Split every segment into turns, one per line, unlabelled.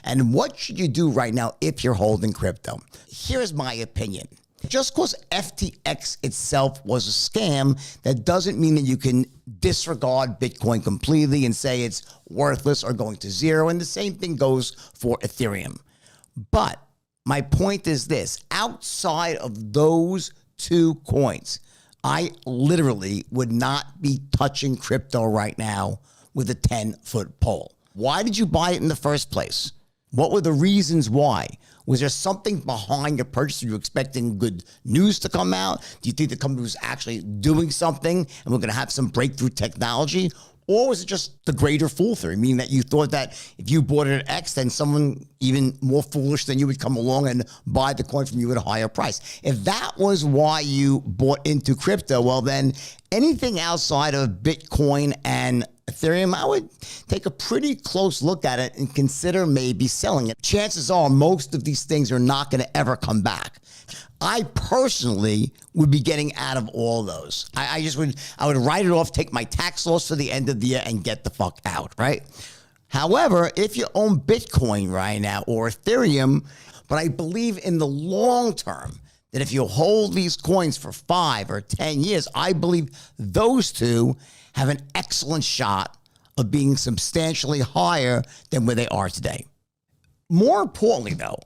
And what should you do right now if you're holding crypto? Here's my opinion. Just because FTX itself was a scam, that doesn't mean that you can disregard Bitcoin completely and say it's worthless or going to zero. And the same thing goes for Ethereum. But my point is this: outside of those two coins, I literally would not be touching crypto right now with a 10-foot pole. Why did you buy it in the first place? What were the reasons why? Was there something behind your purchase? Were you expecting good news to come out? Do you think the company was actually doing something and we're going to have some breakthrough technology? Or was it just the greater fool theory, meaning that you thought that if you bought it at X, then someone even more foolish than you would come along and buy the coin from you at a higher price? If that was why you bought into crypto, well, then anything outside of Bitcoin and Ethereum, I would take a pretty close look at it and consider maybe selling it. Chances are most of these things are not going to ever come back. I personally would be getting out of all those. I would write it off, take my tax loss for the end of the year and get the fuck out, right? However, if you own Bitcoin right now or Ethereum, but I believe in the long term that if you hold these coins for 5 or 10 years, I believe those two have an excellent shot of being substantially higher than where they are today. More importantly, though,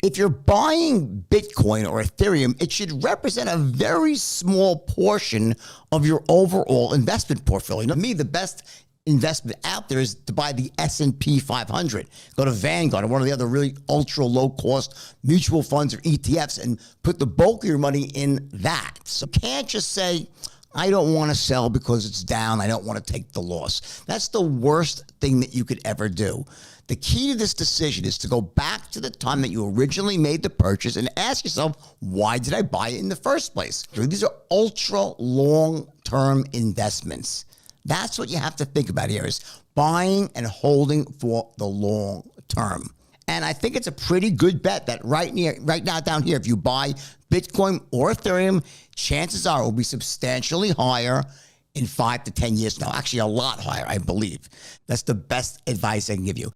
if you're buying Bitcoin or Ethereum, it should represent a very small portion of your overall investment portfolio. To me, the best investment out there is to buy the S&P 500. Go to Vanguard or one of the other really ultra low-cost mutual funds or ETFs and put the bulk of your money in that. So you can't just say, I don't want to sell because it's down. I don't want to take the loss. That's the worst thing that you could ever do. The key to this decision is to go back to the time that you originally made the purchase and ask yourself, why did I buy it in the first place? These are ultra long-term investments. That's what you have to think about here, is buying and holding for the long term. And I think it's a pretty good bet that right now down here, if you buy Bitcoin or Ethereum, chances are it will be substantially higher in 5 to 10 years now. Actually, a lot higher, I believe. That's the best advice I can give you.